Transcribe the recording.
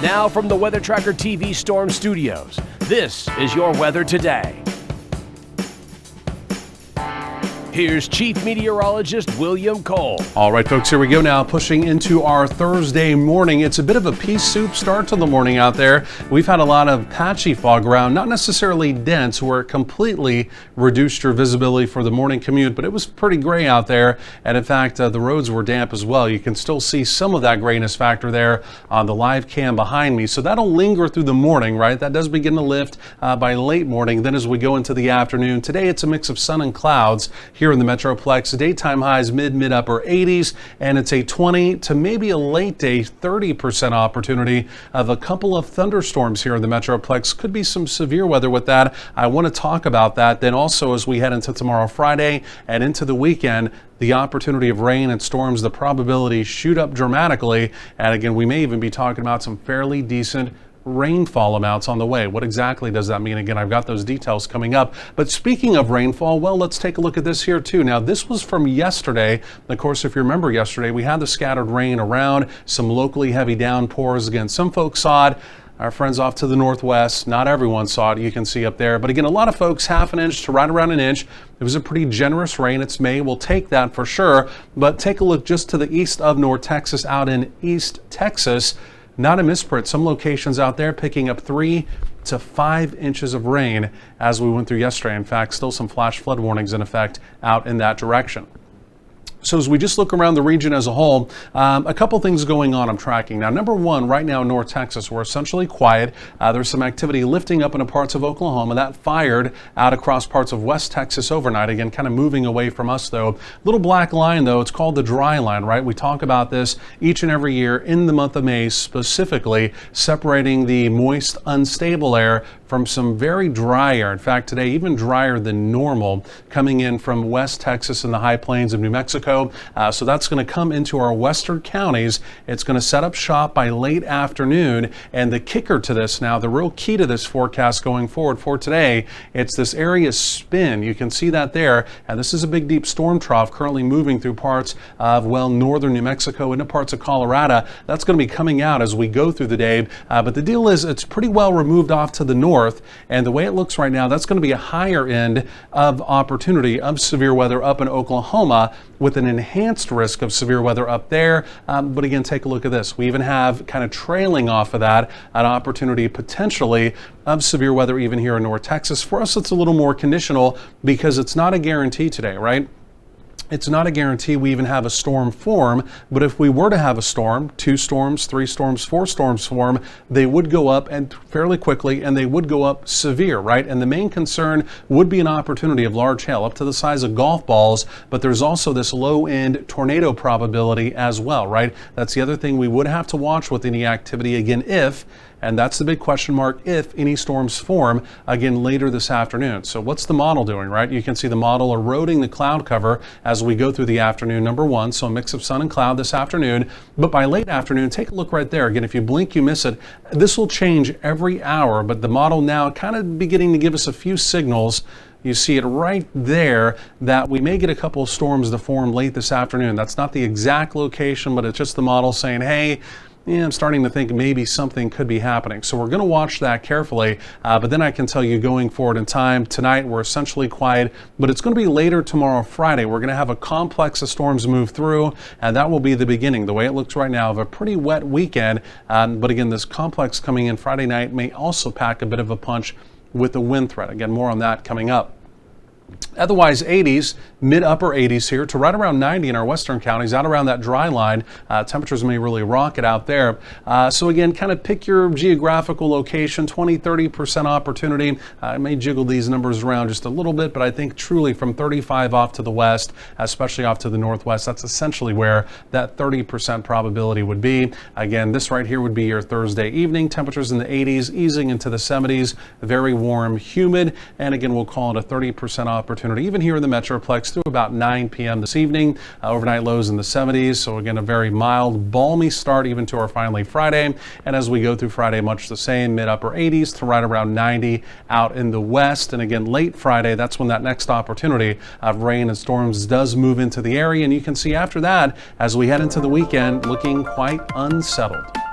Now from the Weather Tracker TV Storm Studios, this is your weather today. Here's Chief Meteorologist William Cole. All right, folks, here we go now, pushing into our Thursday morning. It's a bit of a pea soup start to the morning out there. We've had a lot of patchy fog around, not necessarily dense, where it completely reduced your visibility for the morning commute, but it was pretty gray out there. And in fact, the roads were damp as well. You can still see some of that grayness factor there on the live cam behind me. So that'll linger through the morning, right? That does begin to lift by late morning. Then as we go into the afternoon, today it's a mix of sun and clouds here in the Metroplex. Daytime highs mid-upper 80s, and it's a 20 to maybe a late day 30% opportunity of a couple of thunderstorms here in the Metroplex. Could be some severe weather with that. I want to talk about that. Then also as we head into tomorrow Friday and into the weekend, the opportunity of rain and storms, the probabilities shoot up dramatically. And again, we may even be talking about some fairly decent rainfall amounts on the way. What exactly does that mean? Again, I've got those details coming up. But speaking of rainfall, well, let's take a look at this here too. Now, this was from yesterday. Of course, if you remember yesterday, we had the scattered rain around, some locally heavy downpours. Again, some folks saw it. Our friends off to the northwest, not everyone saw it, you can see up there. But again, a lot of folks, half an inch to right around an inch. It was a pretty generous rain. It's May. We'll take that for sure. But take a look just to the east of North Texas, out in East Texas. Not a misprint. Some locations out there picking up 3 to 5 inches of rain as we went through yesterday. In fact, still some flash flood warnings in effect out in that direction. So as we just look around the region as a whole, a couple things going on I'm tracking. Now, number one, right now in North Texas, we're essentially quiet. There's some activity lifting up into parts of Oklahoma. That fired out across parts of West Texas overnight. Again, kind of moving away from us, though. Little black line, though, it's called the dry line, right? We talk about this each and every year in the month of May, specifically separating the moist, unstable air from some very dry air. In fact, today, even drier than normal, coming in from West Texas and the high plains of New Mexico. So that's going to come into our western counties. It's going to set up shop by late afternoon. And the kicker to this now, the real key to this forecast going forward for today, it's this area spin. You can see that there. And this is a big, deep storm trough currently moving through parts of, well, northern New Mexico into parts of Colorado. That's going to be coming out as we go through the day. But the deal is it's pretty well removed off to the north. And the way it looks right now, that's going to be a higher end of opportunity of severe weather up in Oklahoma, with an enhanced risk of severe weather up there. But again, take a look at this. We even have kind of trailing off of that an opportunity potentially of severe weather even here in North Texas. For us, it's a little more conditional because it's not a guarantee today, right? It's not a guarantee we even have a storm form, but if we were to have a storm, 2 storms, 3 storms, 4 storms form, they would go up and fairly quickly, and they would go up severe, right? And the main concern would be an opportunity of large hail up to the size of golf balls, but there's also this low end tornado probability as well, right? That's the other thing we would have to watch with any activity, again, if, and that's the big question mark, if any storms form again later this afternoon. So what's the model doing, right? You can see the model eroding the cloud cover as we go through the afternoon, number one. So a mix of sun and cloud this afternoon. But by late afternoon, take a look right there. Again, if you blink, you miss it. This will change every hour, but the model now kind of beginning to give us a few signals. You see it right there that we may get a couple of storms to form late this afternoon. That's not the exact location, but it's just the model saying, hey, yeah, I'm starting to think maybe something could be happening. So we're going to watch that carefully. But then I can tell you going forward in time, tonight we're essentially quiet, but it's going to be later tomorrow, Friday. We're going to have a complex of storms move through, and that will be the beginning, the way it looks right now, of a pretty wet weekend. But again, this complex coming in Friday night may also pack a bit of a punch with the wind threat. Again, more on that coming up. Otherwise, 80s, mid-upper 80s here to right around 90 in our western counties, out around that dry line. Temperatures may really rocket out there. So again, kind of pick your geographical location, 20-30% opportunity. I may jiggle these numbers around just a little bit, but I think truly from 35 off to the west, especially off to the northwest, that's essentially where that 30% probability would be. Again, this right here would be your Thursday evening. Temperatures in the 80s, easing into the 70s, very warm, humid, and again, we'll call it a 30% opportunity, even here in the Metroplex through about 9 p.m. this evening. Overnight lows in the 70s. So again, a very mild, balmy start even to our finally Friday. And as we go through Friday, much the same, mid-upper 80s to right around 90 out in the west. And again, late Friday, that's when that next opportunity of rain and storms does move into the area. And you can see after that, as we head into the weekend, looking quite unsettled.